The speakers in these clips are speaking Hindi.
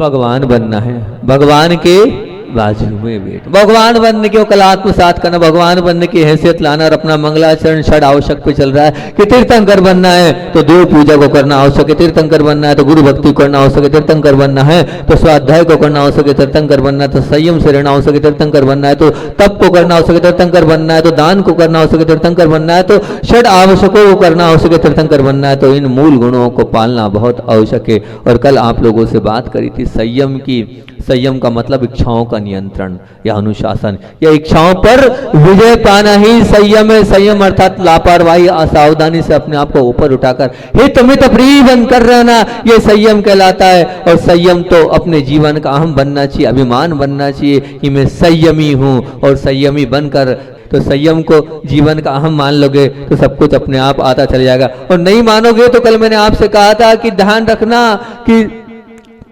भगवान बनना है, भगवान के बाजू में बैठ, भगवान बनने के कल आत्मसात करना, भगवान बनने की हैसियत लाना और अपना मंगलाचरण षड आवश्यक पे चल रहा है कि तीर्थंकर बनना है तो देव पूजा को करना आवश्यक है, तीर्थंकर बनना है तो गुरु भक्ति को करना आवश्यक है, तीर्थंकर बनना है तो स्वाध्याय को करना आवश्यक है, तीर्थंकर बनना है तो संयम से रहना आवश्यक है, तीर्थंकर बनना है तो तप को करना आवश्यक है, तीर्थंकर बनना है तो दान को करना आवश्यक है, तीर्थंकर बनना है तो षड आवश्यकों को करना आवश्यक है, तीर्थंकर बनना है तो इन मूल गुणों को पालना बहुत आवश्यक है। और कल आप लोगों से बात करी थी संयम की। संयम का मतलब इच्छाओं का नियंत्रण या अनुशासन, या इच्छाओं पर विजय पाना ही संयम है। संयम अर्थात लापरवाही असावधानी से अपने आप को ऊपर उठाकर हित मित प्रिय बनकर रहना, ये संयम कहलाता है। और संयम तो अपने जीवन का अहम बनना चाहिए, अभिमान बनना चाहिए कि मैं संयमी हूं, और संयमी बनकर तो संयम को जीवन का अहम मान लोगे तो सब कुछ अपने आप आता चल जाएगा। और नहीं मानोगे तो कल मैंने आपसे कहा था कि ध्यान रखना कि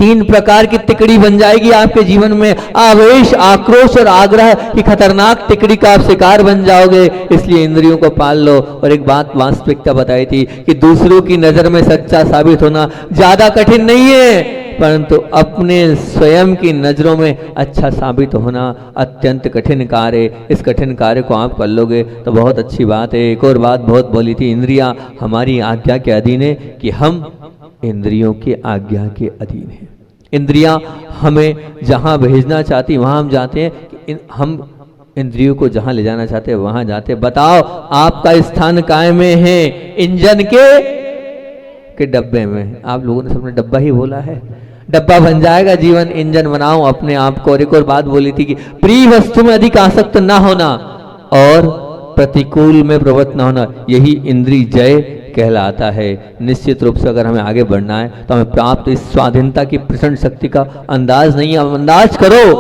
3 प्रकार की तिकड़ी बन जाएगी आपके जीवन में, आवेश, आक्रोश और आग्रह की खतरनाक तिकड़ी का आप शिकार बन जाओगे। इसलिए इंद्रियों को पाल लो। और एक बात वास्तविकता बताई थी कि दूसरों की नजर में सच्चा साबित होना ज्यादा कठिन नहीं है, परंतु अपने स्वयं की नजरों में अच्छा साबित होना अत्यंत कठिन कार्य है। इस कठिन कार्य को आप कर लोगे तो बहुत अच्छी बात है। एक और बात बहुत बोली थी, इंद्रियां हमारी आज्ञा के अधीन है कि हम इंद्रियों की आज्ञा के अधीन है। इंद्रियां हमें जहां भेजना चाहती वहां हम जाते हैं, हम इंद्रियों को जहां ले जाना चाहते हैं वहां जाते हैं। बताओ आपका स्थान काय में है? इंजन के डब्बे में। आप लोगों ने सबने डब्बा ही बोला है, डब्बा बन जाएगा जीवन। इंजन बनाओ अपने आप को। और एक और बात बोली थी कि प्रिय वस्तु में अधिक आसक्त ना होना और प्रतिकूल में प्रवृत्त ना होना, यही इंद्रिय जय कहलाता है। निश्चित रूप से अगर हमें आगे बढ़ना है तो हमें प्राप्त इस स्वाधीनता की प्रचंड शक्ति का अंदाज नहीं है। अंदाज करो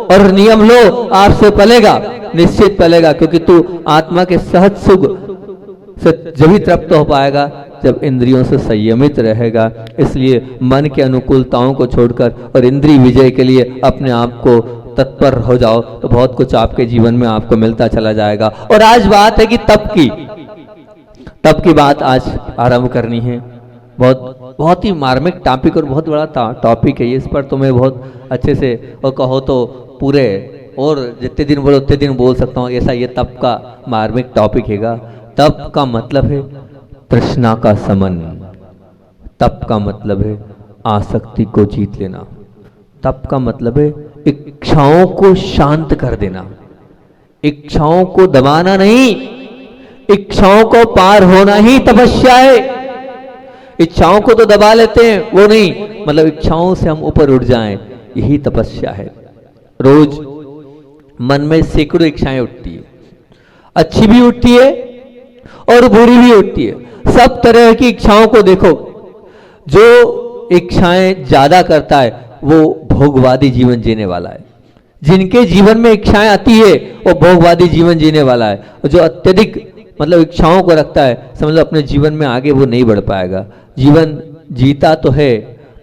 और नियम लो, आपसे पलेगा, निश्चित पलेगा। क्योंकि तू आत्मा के सहज सुख से जब ही तृप्त हो पाएगा जब इंद्रियों से संयमित रहेगा। इसलिए मन के अनुकूलताओं को छोड़कर और इंद्रिय विजय के लिए अपने आप को तत्पर हो जाओ तो बहुत कुछ आपके जीवन में आपको मिलता चला जाएगा। और आज बात है कि तप की बात आज आरंभ करनी है। बहुत ही मार्मिक टॉपिक और बहुत बड़ा टॉपिक है ये। इस पर तो मैं बहुत अच्छे से और कहो तो पूरे और जितने दिन बोलो उतने दिन बोल सकता हूँ। ऐसा ये तप का मार्मिक टॉपिक हैगा। तप का मतलब है तृष्णा का समन। तप का मतलब है आसक्ति को जीत लेना। तप का मतलब है इच्छाओं को शांत कर देना, इच्छाओं को दबाना नहीं, इच्छाओं को पार होना ही तपस्या है। इच्छाओं को तो दबा लेते हैं, वो नहीं, मतलब इच्छाओं से हम ऊपर उठ जाएं, यही तपस्या है। रोज मन में सैकड़ों इच्छाएं उठती है, अच्छी भी उठती है और बुरी भी उठती है। सब तरह की इच्छाओं को देखो। जो इच्छाएं ज्यादा करता है वो भोगवादी जीवन जीने वाला है। जिनके जीवन में इच्छाएं आती है वो भोगवादी जीवन जीने वाला है। और जो अत्यधिक मतलब इच्छाओं को रखता है, समझ लो अपने जीवन में आगे वो नहीं बढ़ पाएगा। जीवन जीता तो है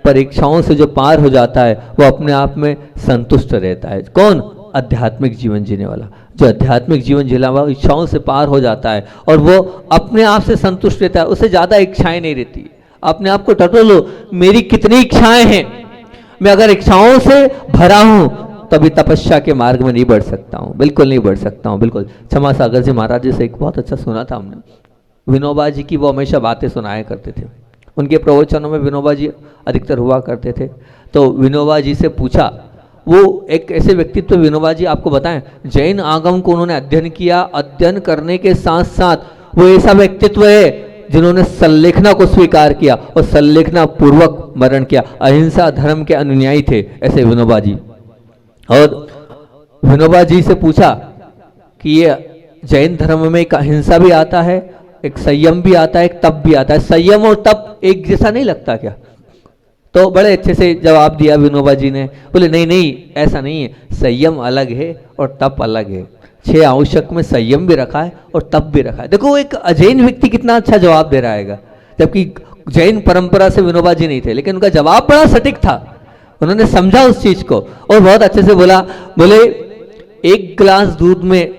पर इच्छाओं से जो पार हो जाता है वो अपने आप में संतुष्ट रहता है। कौन? आध्यात्मिक जीवन जीने वाला। जो आध्यात्मिक जीवन जीना हुआ इच्छाओं से पार हो जाता है और वो अपने आप से संतुष्ट रहता है, उससे ज्यादा इच्छाएं नहीं रहती। अपने आप को टटोलो, मेरी कितनी इच्छाएं हैं, मैं अगर इच्छाओं से भरा हूं तभी तपस्या के मार्ग में नहीं बढ़ सकता हूं, बिल्कुल नहीं बढ़ सकता हूं। बिल्कुल क्षमा सागर जी महाराज जी से एक बहुत अच्छा सुना था हमने। विनोबा जी की वो हमेशा बातें सुनाया करते थे। उनके प्रवचनों में विनोबा जी अधिकतर हुआ करते थे। तो विनोबा जी से पूछा, वो एक ऐसे व्यक्तित्व विनोबा जी आपको बताएं, जैन आगम को उन्होंने अध्ययन किया। अध्ययन करने के साथ साथ वो ऐसा व्यक्तित्व है जिन्होंने संलेखना को स्वीकार किया और संलेखना पूर्वक मरण किया। अहिंसा धर्म के अनुयायी थे ऐसे विनोबा जी। और विनोबा जी से पूछा कि ये जैन धर्म में एक अहिंसा भी आता है, एक संयम भी आता है, एक तप भी आता है। संयम और तप एक जैसा नहीं लगता क्या? तो बड़े अच्छे से जवाब दिया विनोबा जी ने। बोले नहीं नहीं, ऐसा नहीं है, संयम अलग है और तप अलग है। 6 आवश्यक में संयम भी रखा है और तप भी रखा है। देखो एक अजैन व्यक्ति कितना अच्छा जवाब दे रहा है, जबकि जैन परंपरा से विनोबा जी नहीं थे, लेकिन उनका जवाब बड़ा सटीक था। उन्होंने समझा उस चीज को और बहुत अच्छे से बोला। बोले 1 गिलास दूध में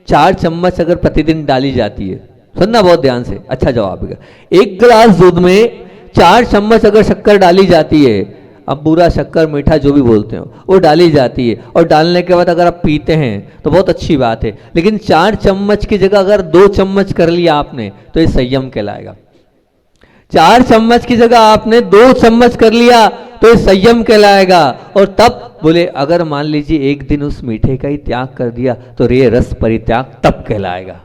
4 चम्मच अगर प्रतिदिन डाली जाती है, सुनना बहुत ध्यान से, अच्छा जवाब है। 1 गिलास दूध में 4 चम्मच अगर शक्कर डाली जाती है अब बूरा, शक्कर, मीठा जो भी बोलते हो वो डाली जाती है, और डालने के बाद अगर आप पीते हैं तो बहुत अच्छी बात है। लेकिन 4 चम्मच की जगह अगर 2 चम्मच कर लिया आपने तो ये संयम कहलाएगा। 4 चम्मच की जगह आपने 2 चम्मच कर लिया तो ये संयम कहलाएगा। और तब बोले अगर मान लीजिए एक दिन उस मीठे का ही त्याग कर दिया तो ये रस परित्याग तप कहलाएगा।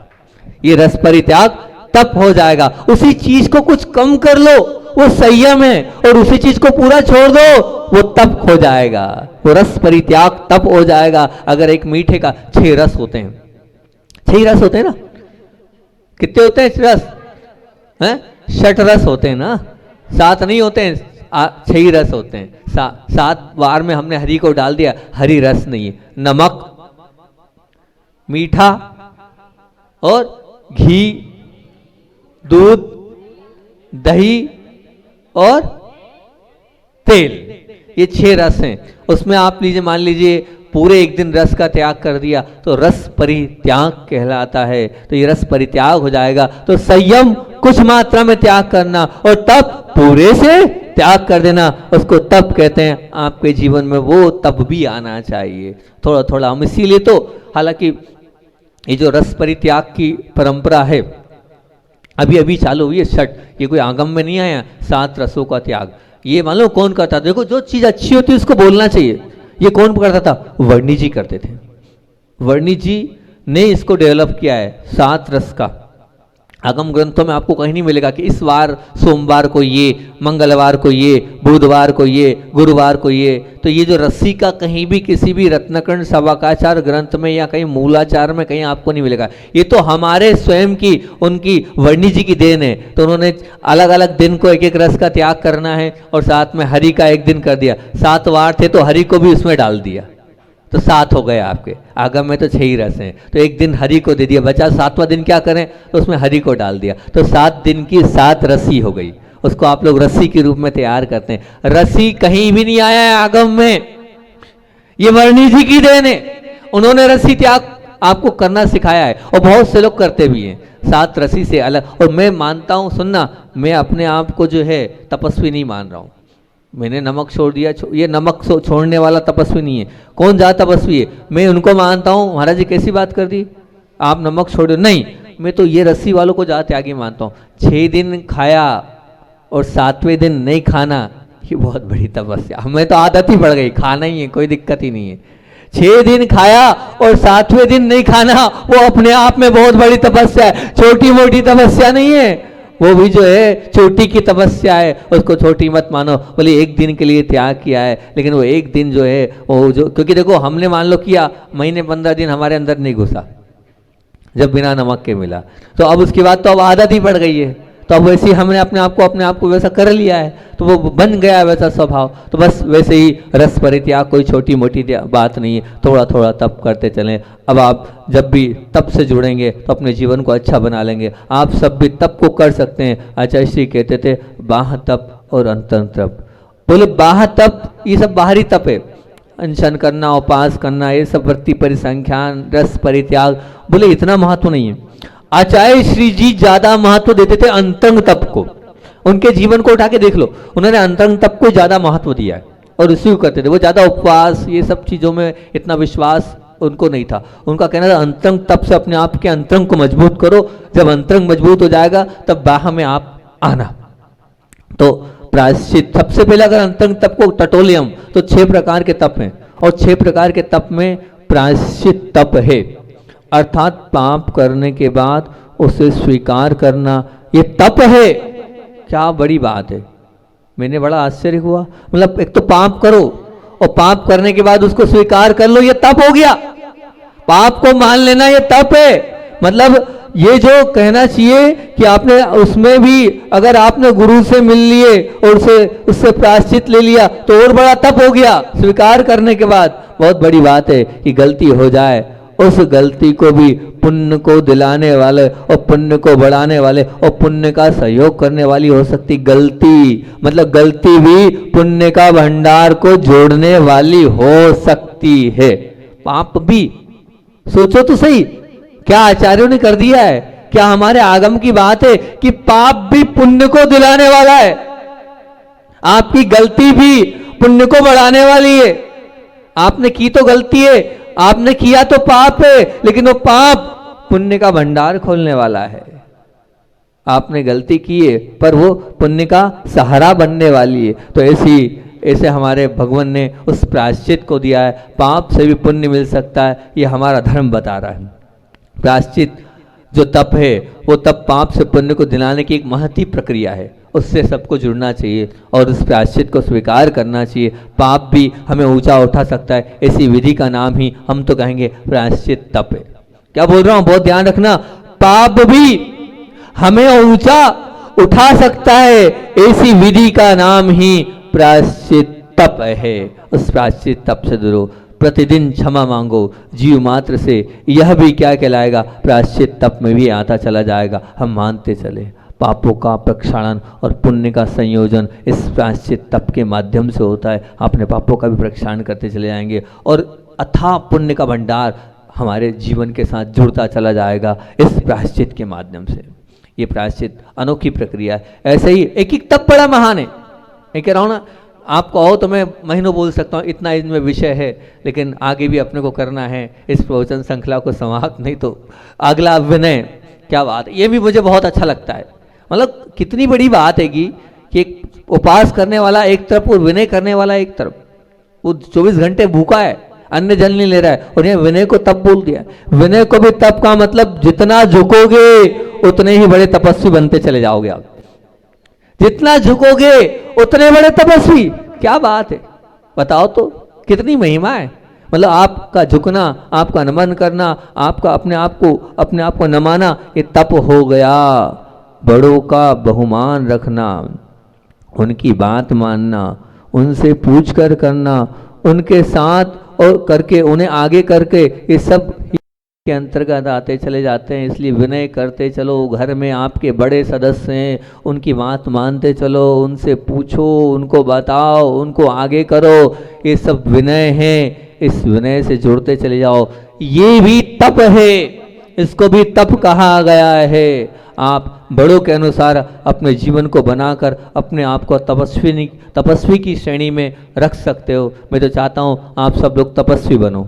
ये रस परित्याग तप हो जाएगा। उसी चीज को कुछ कम कर लो वो संयम है, और उसी चीज को पूरा छोड़ दो वो तप हो जाएगा, वो रस परित्याग तप हो जाएगा। अगर एक मीठे का 6 रस होते हैं, 6 रस होते हैं ना, कितने होते हैं रस हैं? 6 रस होते हैं ना, 7 नहीं होते हैं, 6 रस होते हैं। 7 बार में हमने हरी को डाल दिया, हरी रस नहीं है। नमक, मीठा और घी, दूध, दही और तेल, ये 6 रस हैं। उसमें आप लीजिए, मान लीजिए पूरे एक दिन रस का त्याग कर दिया तो रस परित्याग कहलाता है। तो ये रस परित्याग हो जाएगा। तो संयम कुछ मात्रा में त्याग करना और तब पूरे से त्याग कर देना, उसको तप कहते हैं। आपके जीवन में वो तप भी आना चाहिए थोड़ा थोड़ा। हम इसीलिए तो, हालांकि ये जो रस परित्याग की परंपरा है अभी अभी चालू हुई है, छठ, ये कोई आगम में नहीं आया। 7 रसों का त्याग ये मान लो कौन करता था? देखो जो चीज अच्छी होती है उसको बोलना चाहिए। ये कौन करता था? वर्णी जी करते थे। वर्णी जी ने इसको डेवलप किया है 7 रस का। आगम ग्रंथों में आपको कहीं नहीं मिलेगा कि इस बार सोमवार को ये, मंगलवार को ये, बुधवार को ये, गुरुवार को ये। तो ये जो रस्सी का कहीं भी किसी भी रत्नकर्ण सवाकाचार ग्रंथ में या कहीं मूलाचार में कहीं आपको नहीं मिलेगा। ये तो हमारे स्वयं की, उनकी वर्णी जी की देन है। तो उन्होंने अलग अलग दिन को एक एक रस का त्याग करना है और साथ में हरि का एक दिन कर दिया। 7 वार थे तो हरि को भी उसमें डाल दिया, तो 7 हो गए आपके। आगम में तो 6 ही रस हैं, तो एक दिन हरि को दे दिया, बचा 7वां दिन क्या करें? तो उसमें हरि को डाल दिया, तो 7 दिन की 7 रसी हो गई। उसको आप लोग रस्सी के रूप में तैयार करते हैं। रस्सी कहीं भी नहीं आया है आगम में, ये वर्णी जी की देन है। उन्होंने रस्सी त्याग आपको करना सिखाया है और बहुत से लोग करते भी हैं 7 रस्सी से अलग। और मैं मानता हूं, सुनना, मैं अपने आप को जो है तपस्वी नहीं मान रहा हूं। मैंने नमक छोड़ दिया, ये नमक छोड़ने वाला तपस्वी नहीं है। कौन ज्यादा तपस्वी है? मैं उनको मानता हूँ। महाराज जी कैसी बात कर दी, आप नमक छोड़, नहीं, मैं तो ये रस्सी वालों को ज्यादा त्यागी मानता हूँ। 6 दिन खाया और 7वें दिन नहीं खाना, ये बहुत बड़ी तपस्या। हमें तो आदत ही पड़ गई, खाना ही है, कोई दिक्कत ही नहीं है। 6 दिन खाया और 7वें दिन नहीं खाना, वो अपने आप में बहुत बड़ी तपस्या है, छोटी मोटी तपस्या नहीं है। वो भी जो है छोटी की तपस्या है, उसको छोटी मत मानो। बोले एक दिन के लिए त्याग किया है, लेकिन वो एक दिन जो है वो जो, क्योंकि देखो हमने मान लो किया, महीने 15 दिन हमारे अंदर नहीं घुसा जब बिना नमक के मिला, तो अब उसके बाद तो अब आदत ही पड़ गई है। तो अब वैसे ही हमने अपने आप को वैसा कर लिया है, तो वो बन गया वैसा स्वभाव। तो बस वैसे ही रस परित्याग कोई छोटी मोटी बात नहीं है, थोड़ा थोड़ा तप करते चलें। अब आप जब भी तप से जुड़ेंगे तो अपने जीवन को अच्छा बना लेंगे। आप सब भी तप को कर सकते हैं। आचार्य श्री कहते थे बाह्य तप और अंतर तप। बोले बाह्य तप ये सब बाहरी तप है, अनशन करना, उपास करना, ये सब वृत्ति परिसंख्यान, रस परित्याग, बोले इतना महत्व नहीं है। आचार्य श्री जी ज्यादा महत्व देते थे अंतरंग तप को। उनके जीवन को उठा के देख लो, उन्होंने अंतरंग तप को ज्यादा महत्व दिया है और उसी को करते थे। वो ज्यादा उपवास ये सब चीजों में इतना विश्वास उनको नहीं था। उनका कहना था अंतरंग तप से अपने आप के अंतरंग को मजबूत करो, जब अंतरंग मजबूत हो जाएगा तब बाह्य में आप आना। तो प्रायश्चित सबसे पहले अगर अंतरंग तप को टटोले हम तो 6 प्रकार के तप हैं, और 6 प्रकार के तप में प्रायश्चित तप है, अर्थात पाप करने के बाद उसे स्वीकार करना, ये तप है। क्या बड़ी बात है, मैंने बड़ा आश्चर्य हुआ। मतलब एक तो पाप करो और पाप करने के बाद उसको स्वीकार कर लो, ये तप हो गया। पाप को मान लेना ये तप है। मतलब ये जो कहना चाहिए कि आपने उसमें भी अगर आपने गुरु से मिल लिए और उससे प्रायश्चित ले लिया तो और बड़ा तप हो गया। स्वीकार करने के बाद बहुत बड़ी बात है कि गलती हो जाए, उस गलती को भी पुण्य को दिलाने वाले और पुण्य को बढ़ाने वाले और पुण्य का सहयोग करने वाली हो सकती गलती, मतलब गलती भी पुण्य का भंडार को जोड़ने वाली हो सकती है। पाप भी सोचो तो सही, क्या आचार्यों ने कर दिया है? क्या हमारे आगम की बात है कि पाप भी पुण्य को दिलाने वाला है? आपकी गलती भी पुण्य को बढ़ाने वाली है। आपने की तो गलती है, आपने किया तो पाप है, लेकिन वो पाप पुण्य का भंडार खोलने वाला है। आपने गलती की है पर वो पुण्य का सहारा बनने वाली है। तो ऐसे हमारे भगवान ने उस प्रायश्चित को दिया है, पाप से भी पुण्य मिल सकता है, ये हमारा धर्म बता रहा है। प्रायश्चित जो तप है वो तप पाप से पुण्य को दिलाने की एक महती प्रक्रिया है, उससे सबको जुड़ना चाहिए और उस प्रायश्चित को स्वीकार करना चाहिए। पाप भी हमें ऊंचा उठा सकता है, ऐसी विधि का नाम ही हम तो कहेंगे प्रायश्चित तप है। क्या बोल रहा हूं, बहुत ध्यान रखना, पाप भी हमें ऊंचा उठा सकता है, ऐसी विधि का नाम ही प्रायश्चित तप है। उस प्रायश्चित तप से दूरो, प्रतिदिन क्षमा मांगो, जीव मात्र से यह भी क्या कहलाएगा, प्रायश्चित तप में भी आता चला जाएगा। हम मानते चले पापों का प्रक्षालन और पुण्य का संयोजन इस प्रायश्चित तप के माध्यम से होता है। अपने पापों का भी प्रक्षालन करते चले जाएंगे और अथाह पुण्य का भंडार हमारे जीवन के साथ जुड़ता चला जाएगा इस प्रायश्चित के माध्यम से। ये प्रायश्चित अनोखी प्रक्रिया है। ऐसे ही एक एक तप बड़ा महान है। मैं कह रहा हूँ ना, आपको आओ तो मैं महीनों बोल सकता हूँ, इतना इनमें विषय है, लेकिन आगे भी अपने को करना है इस प्रवचन श्रृंखला को समाप्त। नहीं तो अगला विनय, क्या बात है, ये भी मुझे बहुत अच्छा लगता है। मतलब कितनी बड़ी बात है कि एक उपास करने वाला एक तरफ और विनय करने वाला एक तरफ, वो 24 घंटे भूखा है, अन्न जल नहीं ले रहा है, और यहाँ विनय को तप बोल दिया। विनय को भी तप का मतलब जितना झुकोगे उतने ही बड़े तपस्वी बनते चले जाओगे आप। जितना झुकोगे उतने बड़े तपस्वी, क्या बात है, बताओ तो कितनी महिमा है। मतलब आपका झुकना, आपका नमन करना, आपका अपने आप को नमाना, ये तप हो गया। बड़ों का बहुमान रखना, उनकी बात मानना, उनसे पूछ कर करना, उनके साथ और करके उन्हें आगे करके, ये सब के अंतर्गत आते चले जाते हैं। इसलिए विनय करते चलो। घर में आपके बड़े सदस्य हैं, उनकी बात मानते चलो, उनसे पूछो, उनको बताओ, उनको आगे करो, ये सब विनय है। इस विनय से जुड़ते चले जाओ। ये भी तप है, इसको भी तप कहा गया है। आप बड़ों के अनुसार अपने जीवन को बनाकर अपने आप को तपस्वी की श्रेणी में रख सकते हो। मैं तो चाहता हूँ आप सब लोग तपस्वी बनो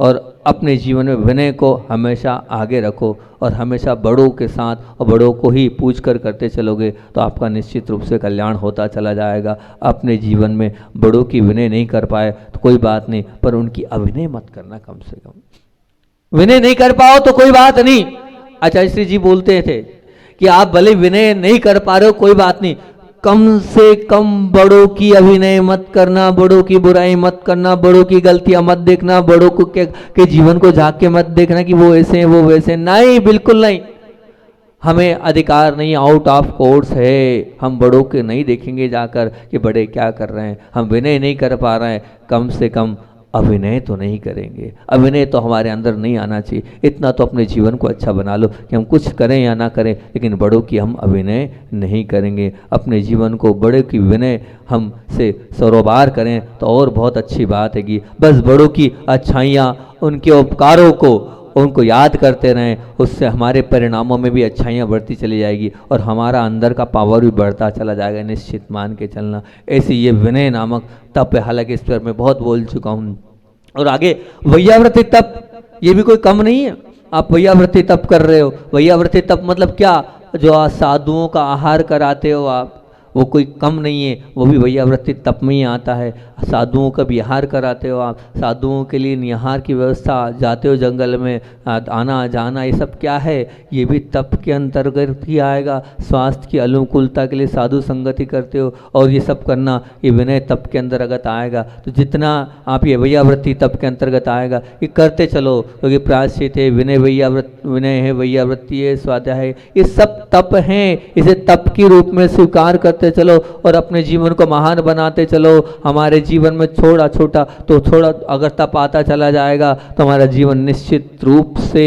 और अपने जीवन में विनय को हमेशा आगे रखो और हमेशा बड़ों के साथ और बड़ों को ही पूछ कर करते चलोगे तो आपका निश्चित रूप से कल्याण होता चला जाएगा। अपने जीवन में बड़ों की विनय नहीं कर पाए तो कोई बात नहीं, पर उनकी अविनय मत करना। कम से कम विनय नहीं कर पाओ तो कोई बात नहीं। आचार्य श्री जी बोलते थे कि आप भले विनय नहीं कर पा रहे हो, कोई बात नहीं, कम से कम बड़ों की अभिनय मत करना, बड़ों की बुराई मत करना, बड़ों की गलतियां मत देखना, बड़ों को के जीवन को झांक के मत देखना कि वो ऐसे हैं वो वैसे। नहीं, बिल्कुल नहीं। हमें अधिकार नहीं, आउट ऑफ कोर्स है। हम बड़ों के नहीं देखेंगे जाकर कि बड़े क्या कर रहे हैं। हम विनय नहीं कर पा रहे हैं, कम से कम अभिनय तो नहीं करेंगे। अभिनय तो हमारे अंदर नहीं आना चाहिए। इतना तो अपने जीवन को अच्छा बना लो कि हम कुछ करें या ना करें, लेकिन बड़ों की हम अभिनय नहीं करेंगे। अपने जीवन को बड़े की विनय हम से सरोबार करें तो और बहुत अच्छी बात है कि बस बड़ों की अच्छाइयाँ, उनके उपकारों को उनको याद करते रहें। उससे हमारे परिणामों में भी अच्छाइयाँ बढ़ती चली जाएगी और हमारा अंदर का पावर भी बढ़ता चला जाएगा। निश्चित मान के चलना। ऐसी ये विनय नामक तप है। हालांकि इस पर मैं बहुत बोल चुका हूँ। और आगे वैयावृत्ति तप, ये भी कोई कम नहीं है। आप वैयावृत्ति तप कर रहे हो। वैयावृत्ति तप मतलब क्या, जो साधुओं का आहार कराते हो आप, वो कोई कम नहीं है। वो भी वैयावृत्ति तप में ही आता है। साधुओं का विहार कराते हो आप, साधुओं के लिए निहार की व्यवस्था, जाते हो जंगल में आना जाना, ये सब क्या है, ये भी तप के अंतर्गत ही आएगा। स्वास्थ्य की अनुकूलता के लिए साधु संगति करते हो और ये सब करना, ये विनय तप के अंतर्गत आएगा। तो जितना आप ये वैयावृत्ति तप के अंतर्गत आएगा, ये करते चलो, क्योंकि प्रायश्चित है, विनय विनय है, वैयावृत्ति है, स्वाध्याय है, ये सब तप हैं। इसे तप के रूप में स्वीकार करते चलो और अपने जीवन को महान बनाते चलो। हमारे जीवन में थोड़ा छोटा तो थोड़ा अगर तप आता चला जाएगा तो हमारा जीवन निश्चित रूप से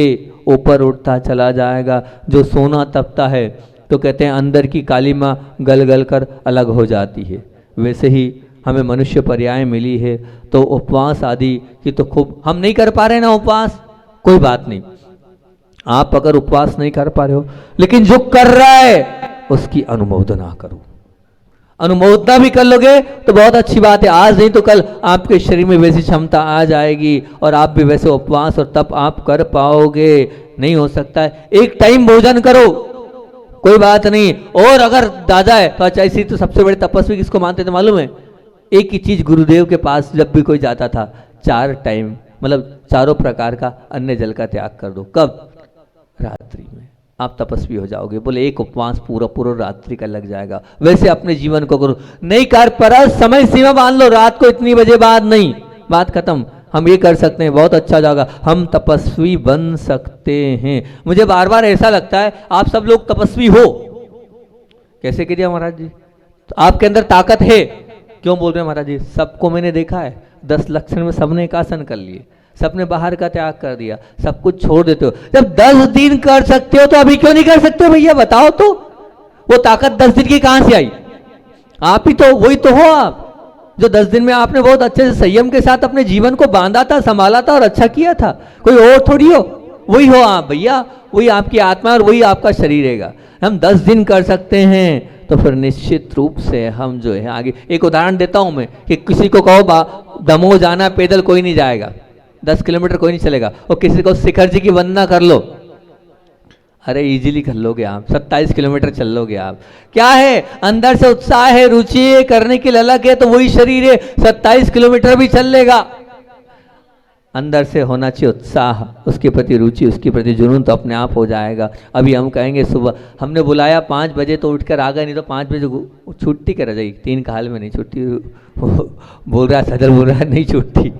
ऊपर उठता चला जाएगा। जो सोना तपता है तो कहते हैं अंदर की कालीमा गल गल कर अलग हो जाती है। वैसे ही हमें मनुष्य पर्याय मिली है। तो उपवास आदि की तो खूब हम नहीं कर पा रहे ना उपवास, कोई बात नहीं। आप अगर उपवास नहीं कर पा रहे हो, लेकिन जो कर रहा है उसकी अनुमोदना करो। अनुमोदना भी कर लोगे तो बहुत अच्छी बात है। आज नहीं तो कल आपके शरीर में वैसी क्षमता आ जाएगी और आप भी वैसे उपवास और तप आप कर पाओगे। नहीं हो सकता है, एक टाइम भोजन करो, कोई बात नहीं। और अगर दादा है तो अच्छा, इसी तो सबसे बड़े तपस्वी किसको मानते थे मालूम है? एक ही चीज, गुरुदेव के पास जब भी कोई जाता था, 4 टाइम मतलब चारों प्रकार का अन्न जल का त्याग कर दो। कब? रात्रि में आप तपस्वी हो जाओगे। बोले एक उपवास पूरा पूरा रात्रि का लग जाएगा। वैसे अपने जीवन को करो, नहीं कर पा समय सीमा बांध लो, रात को इतनी बजे बाद नहीं, बात खत्म। हम ये कर सकते हैं, बहुत अच्छा जाएगा, हम तपस्वी बन सकते हैं। मुझे बार बार ऐसा लगता है आप सब लोग तपस्वी हो। कैसे कह दिया महाराज जी? तो आपके अंदर ताकत है। क्यों बोल रहे हैं महाराज जी? सबको मैंने देखा है, 10 लक्षण में सबने एक आसन कर लिए, सबने बाहर का त्याग कर दिया, सब कुछ छोड़ देते हो। जब 10 दिन कर सकते हो तो अभी क्यों नहीं कर सकते हो भैया? बताओ तो, वो ताकत 10 दिन की कहां से आई? आप ही तो, वही तो हो आप, जो 10 दिन में आपने बहुत अच्छे से संयम के साथ अपने जीवन को बांधा था, संभाला था और अच्छा किया था। कोई और थोड़ी हो, वही हो आप भैया, वही आपकी आत्मा और वही आपका शरीर रहेगा। हम 10 दिन कर सकते हैं तो फिर निश्चित रूप से हम जो है आगे। एक उदाहरण देता हूं मैं कि किसी को कहो दमोह जाना, पैदल कोई नहीं जाएगा, 10 किलोमीटर कोई नहीं चलेगा। और किसी को शिखर जी की वंदना कर लो, अरे इजीली कर लोगे आप, 27 किलोमीटर चल लोगे आप। क्या है? अंदर से उत्साह है, रुचि है, करने की ललक है, तो वही शरीर है 27 किलोमीटर भी चल लेगा। अंदर से होना चाहिए उत्साह, उसके प्रति रुचि, उसके प्रति जुनून, तो अपने आप हो जाएगा। अभी हम कहेंगे सुबह हमने बुलाया 5 बजे तो उठकर आ गए, नहीं तो 5 बजे छुट्टी कर जाएगी। 3 का हाल में नहीं छुट्टी, बोल रहा है सदर, बोल रहा है नहीं छुट्टी।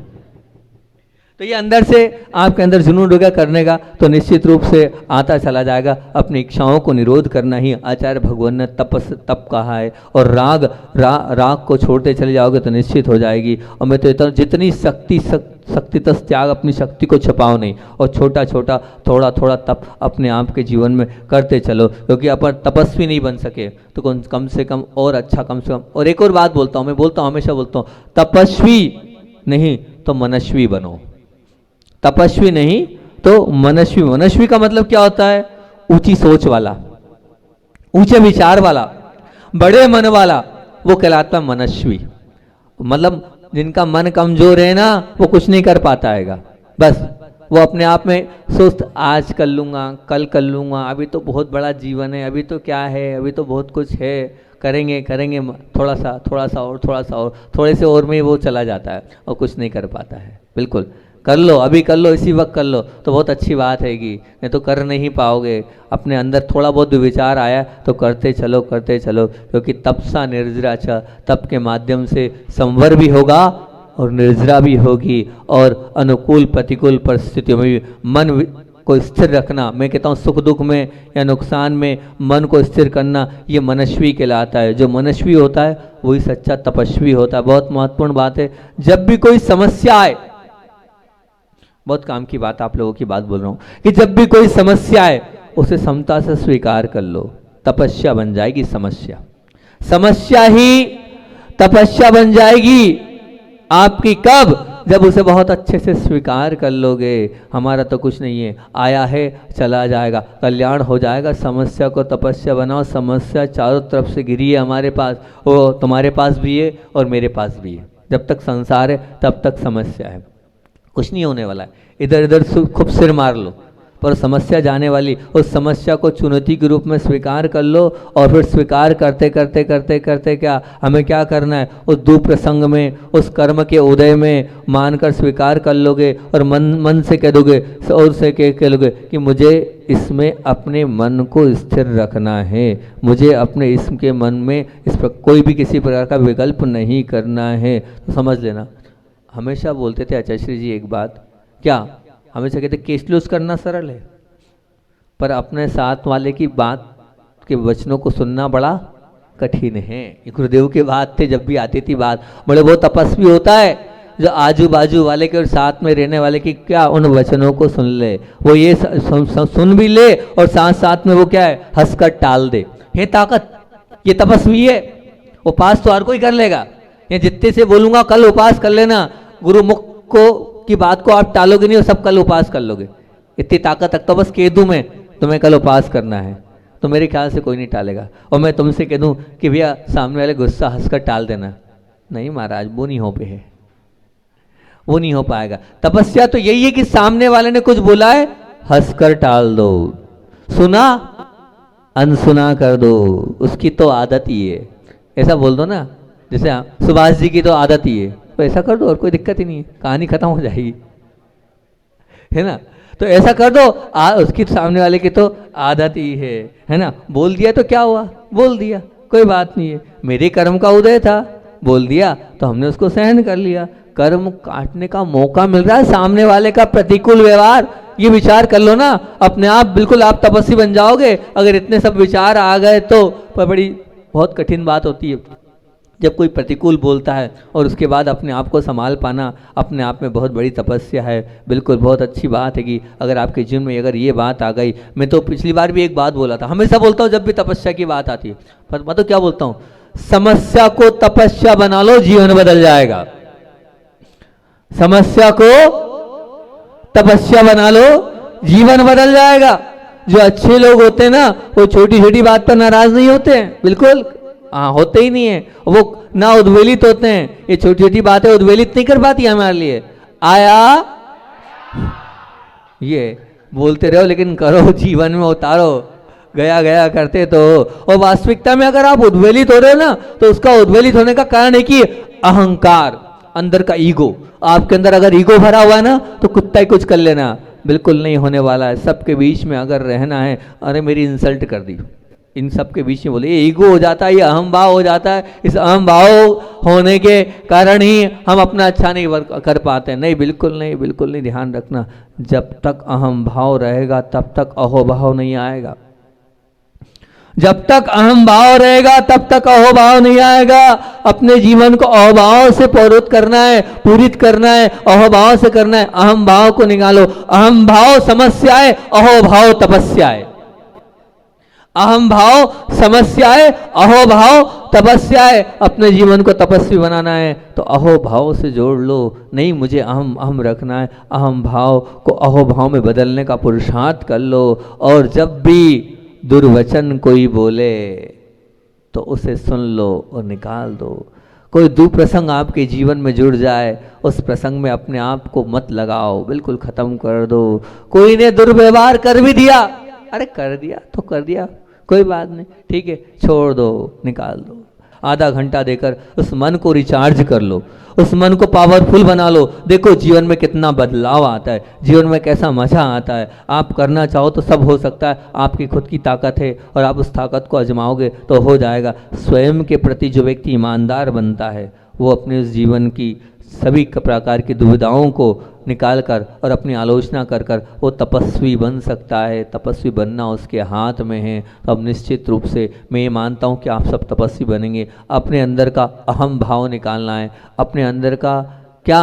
तो ये अंदर से आपके अंदर जुनून होगा करने का, तो निश्चित रूप से आता चला जाएगा। अपनी इच्छाओं को निरोध करना ही आचार्य भगवान ने तप कहा है। और राग को छोड़ते चले जाओगे तो निश्चित हो जाएगी। और मैं तो कहता हूँ जितनी शक्ति तस त्याग, अपनी शक्ति को छुपाओ नहीं, और छोटा छोटा थोड़ा थोड़ा तप अपने आप के जीवन में करते चलो। क्योंकि अपन तपस्वी नहीं बन सके तो कम से कम और अच्छा, कम से कम। और एक और बात बोलता हूँ, मैं बोलता हूँ, हमेशा बोलता हूँ, तपस्वी नहीं तो मनस्वी बनो। तपस्वी नहीं तो मनस्वी। मनस्वी का मतलब क्या होता है? ऊंची सोच वाला, ऊंचे विचार वाला, बड़े मन वाला, वो कहलाता है मनस्वी। मतलब जिनका मन कमजोर है ना, वो कुछ नहीं कर पाता है। बस वो अपने आप में सुस्त, आज कर लूंगा, कल कर लूंगा, अभी तो बहुत बड़ा जीवन है, अभी तो क्या है, अभी तो बहुत कुछ है, करेंगे करेंगे, थोड़ा सा और थोड़ा सा और, थोड़े से और में वो चला जाता है और कुछ नहीं कर पाता है। बिल्कुल कर लो, अभी कर लो, इसी वक्त कर लो तो बहुत अच्छी बात हैगी, नहीं तो कर नहीं पाओगे। अपने अंदर थोड़ा बहुत विचार आया तो करते चलो क्योंकि तपसा निर्जरा छ, तप के माध्यम से संवर भी होगा और निर्जरा भी होगी। और अनुकूल प्रतिकूल परिस्थितियों में भी मन को स्थिर रखना, मैं कहता हूँ सुख दुख में या नुकसान में मन को स्थिर करना, ये मनस्वी कहलाता है। जो मनस्वी होता है वही सच्चा तपस्वी होता है। बहुत महत्वपूर्ण बात है। जब भी कोई समस्या आए, बहुत काम की बात, आप लोगों की बात बोल रहा हूं, कि जब भी कोई समस्या है उसे समता से स्वीकार कर लो, तपस्या बन जाएगी समस्या। समस्या ही तपस्या बन जाएगी आपकी। कब? जब उसे बहुत अच्छे से स्वीकार कर लोगे। हमारा तो कुछ नहीं है, आया है चला जाएगा, कल्याण हो जाएगा। समस्या को तपस्या बनाओ। समस्या चारों तरफ से घिरी है हमारे पास, वो तुम्हारे पास भी है और मेरे पास भी है। जब तक संसार है तब तक समस्या है, कुछ नहीं होने वाला है। इधर इधर खूब सिर मार लो, पर समस्या जाने वाली। उस समस्या को चुनौती के रूप में स्वीकार कर लो और फिर स्वीकार करते करते करते करते क्या हमें क्या करना है, उस दुप्रसंग में, उस कर्म के उदय में मानकर स्वीकार कर लोगे और मन से कह दोगे और से कह लोगे कि मुझे इसमें अपने मन को स्थिर रखना है, मुझे अपने इसके मन में इस पर कोई भी किसी प्रकार का विकल्प नहीं करना है। तो समझ लेना, हमेशा बोलते थे आचार्य श्री जी एक बात, क्या हमेशा कहते केस लूज करना सरल है, पर अपने साथ वाले की बात के वचनों को सुनना बड़ा कठिन है। गुरुदेव की बात थे, जब भी आती थी बात, बड़े बहुत तपस्वी होता है जो आजू बाजू वाले के और साथ में रहने वाले की क्या उन वचनों को सुन ले, वो ये सुन भी ले और साथ साथ में वो क्या है हंसकर टाल दे। ये ताकत, ये तपस्वी है। उपास तो हर कोई कर लेगा, ये जितने से बोलूंगा कल उपास कर लेना, गुरु मुख को की बात को आप टालोगे नहीं और सब कल उपास कर लोगे। इतनी ताकत रखता हूं, बस कह दूं मैं तुम्हें कल उपास करना है, तो मेरे ख्याल से कोई नहीं टालेगा। और मैं तुमसे कह दूं कि भैया सामने वाले गुस्सा हंसकर टाल देना, नहीं महाराज, वो नहीं हो पे है, वो नहीं हो पाएगा। तपस्या तो यही है कि सामने वाले ने कुछ बोला है, हंसकर टाल दो, सुना अनसुना कर दो, उसकी तो आदत ही है। ऐसा बोल दो ना, जैसे सुभाष जी की तो आदत ही है, तो ऐसा कर दो और कोई दिक्कत ही नहीं है, कहानी खत्म हो जाएगी, है ना। तो ऐसा कर दो, उसकी सामने वाले की तो आदत ही है ना। बोल दिया तो क्या हुआ, बोल दिया, कोई बात नहीं है, मेरे कर्म का उदय था, बोल दिया तो हमने उसको सहन कर लिया। कर्म काटने का मौका मिल रहा है, सामने वाले का प्रतिकूल व्यवहार, ये विचार कर लो ना, अपने आप बिल्कुल आप तपस्वी बन जाओगे। अगर इतने सब विचार आ गए तो बड़ी बहुत कठिन बात होती है जब कोई प्रतिकूल बोलता है, और उसके बाद अपने आप को संभाल पाना अपने आप में बहुत बड़ी तपस्या है। बिल्कुल बहुत अच्छी बात है कि अगर आपके जीवन में अगर ये बात आ गई, मैं तो पिछली बार भी एक बात बोला था, हमेशा बोलता हूँ जब भी तपस्या की बात आती है, पर मैं तो क्या बोलता हूँ, समस्या को तपस्या बना लो, जीवन बदल जाएगा। समस्या को तपस्या बना लो, जीवन बदल जाएगा। जो अच्छे लोग होते हैं ना, वो छोटी छोटी बात पर नाराज नहीं होते हैं, बिल्कुल हाँ होते ही नहीं है, वो ना उद्वेलित होते हैं। ये छोटी छोटी बातें उद्वेलित नहीं कर पाती हमारे लिए। आया ये बोलते रहो लेकिन करो, जीवन में उतारो, गया गया करते तो। और वास्तविकता में अगर आप उद्वेलित हो रहे हो ना, तो उसका उद्वेलित होने का कारण है कि अहंकार, अंदर का ईगो, आपके अंदर अगर ईगो भरा हुआ है ना, तो कुत्ता ही कुछ कर लेना, बिल्कुल नहीं होने वाला है। सबके बीच में अगर रहना है, अरे मेरी इंसल्ट कर दी, इन सब के बीच में बोले, ये ईगो हो जाता है, ये अहम भाव हो जाता है। इस अहम भाव होने के कारण ही हम अपना अच्छा नहीं कर पाते। नहीं, बिल्कुल नहीं, बिल्कुल नहीं, ध्यान रखना, जब तक अहम भाव रहेगा तब तक अहोभाव नहीं आएगा। जब तक अहम भाव रहेगा तब तक अहोभाव नहीं आएगा। अपने जीवन को अहोभाव से पूरित करना है, पूरित करना है, अहोभाव से करना है। अहम भाव को निकालो, अहम भाव समस्या है, अहोभाव तपस्या है। अहम भाव समस्या है, अहोभाव तपस्या है। अपने जीवन को तपस्वी बनाना है तो अहोभाव से जोड़ लो। नहीं, मुझे अहम अहम रखना है, अहम भाव को अहोभाव में बदलने का पुरुषार्थ कर लो। और जब भी दुर्वचन कोई बोले तो उसे सुन लो और निकाल दो। कोई दुप्रसंग आपके जीवन में जुड़ जाए, उस प्रसंग में अपने आप को मत लगाओ, बिल्कुल खत्म कर दो। कोई ने दुर्व्यवहार कर भी दिया, अरे कर दिया तो कर दिया, कोई बात नहीं, ठीक है, छोड़ दो, निकाल दो। आधा घंटा देकर उस मन को रिचार्ज कर लो, उस मन को पावरफुल बना लो। देखो जीवन में कितना बदलाव आता है, जीवन में कैसा मजा आता है। आप करना चाहो तो सब हो सकता है, आपकी खुद की ताकत है और आप उस ताकत को आजमाओगे तो हो जाएगा। स्वयं के प्रति जो व्यक्ति ईमानदार बनता है, वो अपने उस जीवन की सभी प्रकार की दुविधाओं को निकाल कर और अपनी आलोचना कर कर वो तपस्वी बन सकता है। तपस्वी बनना उसके हाथ में है। तो अब निश्चित रूप से मैं ये मानता हूँ कि आप सब तपस्वी बनेंगे। अपने अंदर का अहम भाव निकालना है, अपने अंदर का क्या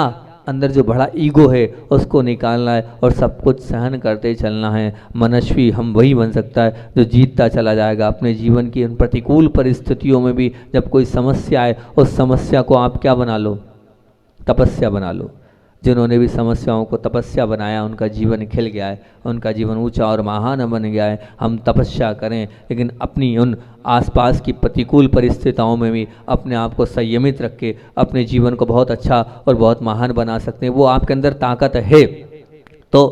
अंदर जो बड़ा ईगो है उसको निकालना है और सब कुछ सहन करते चलना है। मनस्वी हम वही बन सकता है जो जीतता चला जाएगा अपने जीवन की उन प्रतिकूल परिस्थितियों में भी। जब कोई समस्या आए, उस समस्या को आप क्या बना लो, तपस्या बना लो। जिन्होंने भी समस्याओं को तपस्या बनाया, उनका जीवन खिल गया है, उनका जीवन ऊंचा और महान बन गया है। हम तपस्या करें, लेकिन अपनी उन आसपास की प्रतिकूल परिस्थितियों में भी अपने आप को संयमित रख के अपने जीवन को बहुत अच्छा और बहुत महान बना सकते हैं। वो आपके अंदर ताकत है। तो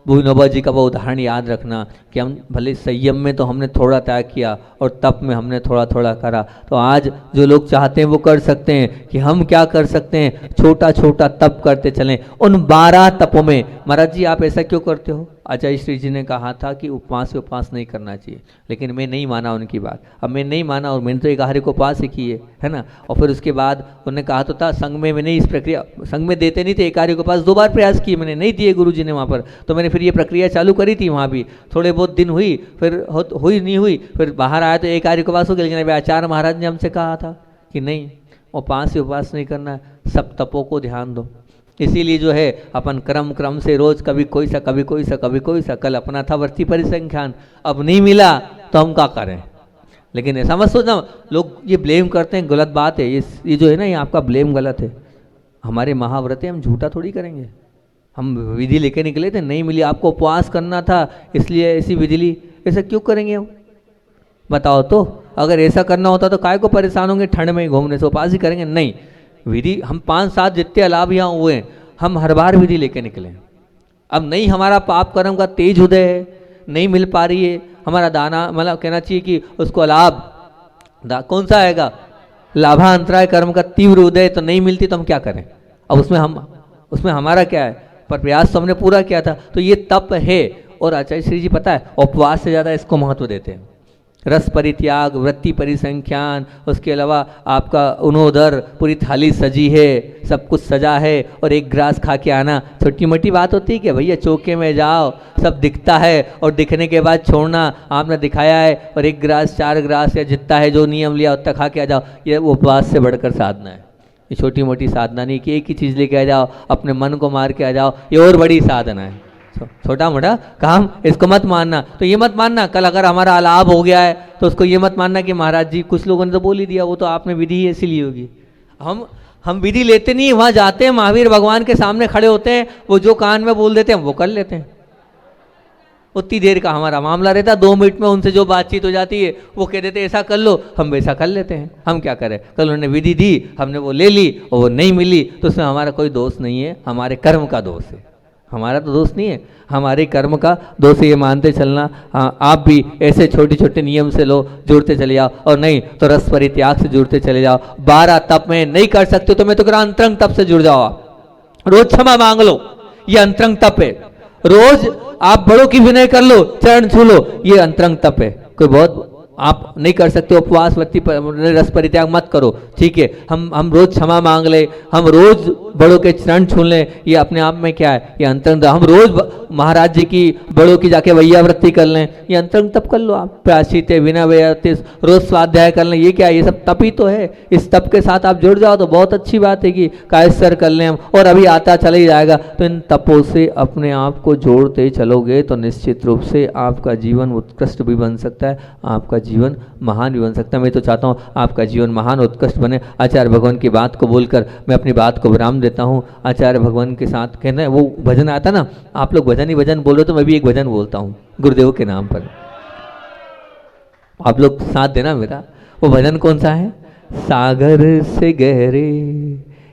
विनोबा जी का वो उदाहरण याद रखना कि हम भले संयम में तो हमने थोड़ा त्याग किया और तप में हमने थोड़ा थोड़ा करा। तो आज जो लोग चाहते हैं वो कर सकते हैं कि हम क्या कर सकते हैं, छोटा छोटा तप करते चलें। उन 12 तपों में, महाराज जी आप ऐसा क्यों करते हो? आचार्य श्री जी ने कहा था कि उपवास से उपवास नहीं करना चाहिए, लेकिन मैं नहीं माना उनकी बात। अब मैं नहीं माना और मैंने तो 11 को उपवास ही किए, है ना। और फिर उसके बाद उन्होंने कहा तो था संघ में मैंने इस प्रक्रिया, संघ में देते नहीं थे 11 को उपवास, 2 बार प्रयास किए मैंने, नहीं दिए गुरु जी ने वहाँ पर। तो मैंने फिर ये प्रक्रिया चालू करी थी, वहाँ भी थोड़े बहुत दिन हुई, फिर हुई नहीं हुई, फिर बाहर आया तो 11 को उपवास हो गया। लेकिन आचार्य महाराज ने हमसे कहा था कि नहीं, उपवास से उपवास नहीं करना है, सब तपों को ध्यान दो। इसीलिए जो है अपन क्रम से रोज कभी कोई सा कभी कोई सा कभी कोई सा, कल अपना था वर्ती परिसंख्यान, अब नहीं मिला तो हम क्या करें। लेकिन ऐसा मत सोचना, लोग ये ब्लेम करते हैं, गलत बात है ये जो है ना, ये आपका ब्लेम गलत है। हमारे महाव्रत है, हम झूठा थोड़ी करेंगे। हम विधि लेके निकले थे, नहीं मिली, आपको उपवास करना था इसलिए ऐसी विधि ली, ऐसा क्यों करेंगे हम? बताओ तो, अगर ऐसा करना होता तो काय को परेशान होंगे ठंड में ही घूमने से, उपास ही करेंगे। नहीं, विधि हम 5-7 जितने लाभ यहाँ हुए हैं, हम हर बार विधि लेके निकले। अब नहीं हमारा पाप कर्म का तेज उदय है, नहीं मिल पा रही है हमारा दाना, मतलब कहना चाहिए कि उसको लाभ कौन सा आएगा, लाभांतराय कर्म का तीव्र उदय, तो नहीं मिलती तो हम क्या करें। अब उसमें हमारा क्या है, पर प्रयास तो हमने पूरा किया था। तो ये तप है। और आचार्य श्री जी पता है उपवास से ज़्यादा इसको महत्व देते हैं। रस परित्याग, वृत्ति परिसंख्यान, उसके अलावा आपका उनोदर, पूरी थाली सजी है, सब कुछ सजा है, और एक ग्रास खा के आना छोटी मोटी बात होती है कि भैया चौके में जाओ, सब दिखता है और दिखने के बाद छोड़ना, आपने दिखाया है, और एक ग्रास 4 ग्रास या जितना है जो नियम लिया उतना खा के आ जाओ। ये उपवास से बढ़कर साधना है। ये छोटी मोटी साधना नहीं कि एक ही चीज़ लेके आ जाओ, अपने मन को मार के आ जाओ, ये और बड़ी साधना है। छोटा मोटा काम इसको मत मानना। तो ये मत मानना कल अगर हमारा लाभ हो गया है तो उसको ये मत मानना कि महाराज जी कुछ लोगों ने तो बोल ही दिया, वो तो आपने विधि ही ऐसी ली होगी। हम विधि लेते नहीं, वहाँ जाते हैं, महावीर भगवान के सामने खड़े होते हैं, वो जो कान में बोल देते हैं वो कर लेते हैं। उतनी देर का हमारा मामला रहता है, 2 मिनट में उनसे जो बातचीत हो जाती है, वो कह देते ऐसा कर लो, हम वैसा कर लेते हैं। हम क्या करें, कल उन्होंने विधि दी, हमने वो ले ली और वो नहीं मिली, तो उसमें हमारा कोई दोष नहीं है, हमारे कर्म का दोष है। हमारा तो दोष नहीं है, हमारे कर्म का दोष ये मानते चलना। हाँ, आप भी ऐसे छोटे छोटे नियम से लो, जुड़ते चले जाओ, और नहीं तो रस परित्याग से जुड़ते चले जाओ। 12 तप में नहीं कर सकते तो मैं तो कह अंतरंग तप से जुड़ जाओ। आप रोज क्षमा मांग लो, ये अंतरंग तप है। रोज आप बड़ों की विनय कर लो, चरण छू लो, ये अंतरंग तप है। कोई बहुत आप नहीं कर सकते उपवास वृत्ति रस परित्याग मत करो, ठीक है। हम रोज क्षमा मांग ले, हम रोज बड़ों के चरण छू लें, ये अपने आप में क्या है, ये अंतरंग। हम रोज महाराज जी की बड़ों की जाके वैयावृत्ति कर लें, ये अंतरंग तप कर लो आप। प्रायश्चित विना वैयावृत्ति, रोज स्वाध्याय कर लें, ये क्या है, ये सब तप ही तो है। इस तप के साथ आप जुड़ जाओ तो बहुत अच्छी बात है कि कायस्तर कर लें हम, और अभी आता चला ही जाएगा। तो इन तपों से अपने आप को जोड़ते चलोगे तो निश्चित रूप से आपका जीवन उत्कृष्ट भी बन सकता है, आपका जीवन महान भी बन सकता है। मैं तो चाहता हूँ आपका जीवन महान उत्कृष्ट बने। आचार्य भगवान की बात को बोलकर मैं अपनी बात को विराम देता हूँ। आचार्य भगवान के साथ कहना है, वो भजन आता ना, आप लोग भजन ही भजन बोल रहे हो तो मैं भी एक भजन बोलता हूँ गुरुदेव के नाम पर, आप लोग साथ देना मेरा। वो भजन कौन सा है, सागर से गहरे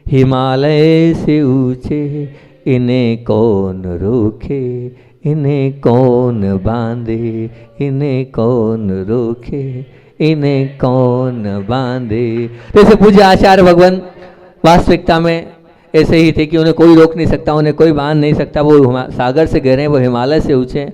हिमालय से ऊंचे, इन्हें कौन रोके इन्हें कौन बांधे, इन्हें कौन रोके इन्हें कौन बांधे। जैसे पूज्य आचार्य भगवान वास्तविकता में ऐसे ही थे कि उन्हें कोई रोक नहीं सकता, उन्हें कोई बांध नहीं सकता। वो सागर से गहरे, वो हिमालय से ऊंचे।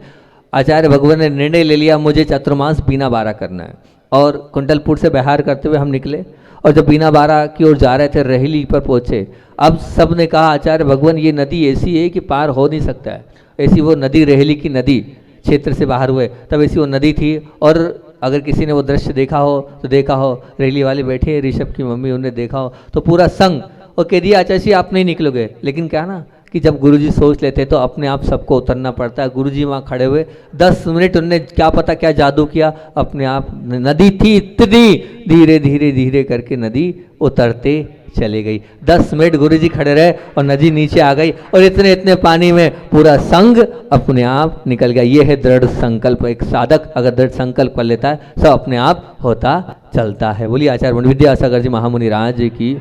आचार्य भगवान ने निर्णय ले लिया मुझे चतुर्मास बीना बारा करना है, और कुंडलपुर से बिहार करते हुए हम निकले, और जब बीना बारा की ओर जा रहे थे रेहली पर पहुँचे। अब सब ने कहा आचार्य भगवान ये नदी ऐसी है कि पार हो नहीं सकता है। ऐसी वो नदी रेहली की नदी क्षेत्र से बाहर हुए तब ऐसी वो नदी थी। और अगर किसी ने वो दृश्य देखा हो तो देखा हो, रेहली वाले बैठे, ऋषभ की मम्मी उन्हें देखा हो तो पूरा संग, और कह दिया आचार्य जी आप नहीं निकलोगे। लेकिन क्या ना कि जब गुरुजी सोच लेते तो अपने आप सबको उतरना पड़ता है। गुरुजी वहाँ खड़े हुए 10 मिनट, उनने क्या पता क्या जादू किया, अपने आप नदी थी इतनी, धीरे धीरे धीरे करके नदी उतरते चली गई। 10 मिनट गुरुजी खड़े रहे और नदी नीचे आ गई, और इतने इतने पानी में पूरा संग अपने आप निकल गया। ये है दृढ़ संकल्प। एक साधक अगर दृढ़ संकल्प कर लेता है सब अपने आप होता चलता है। बोलिए आचार्य विद्यासागर जी महामुनि राज की।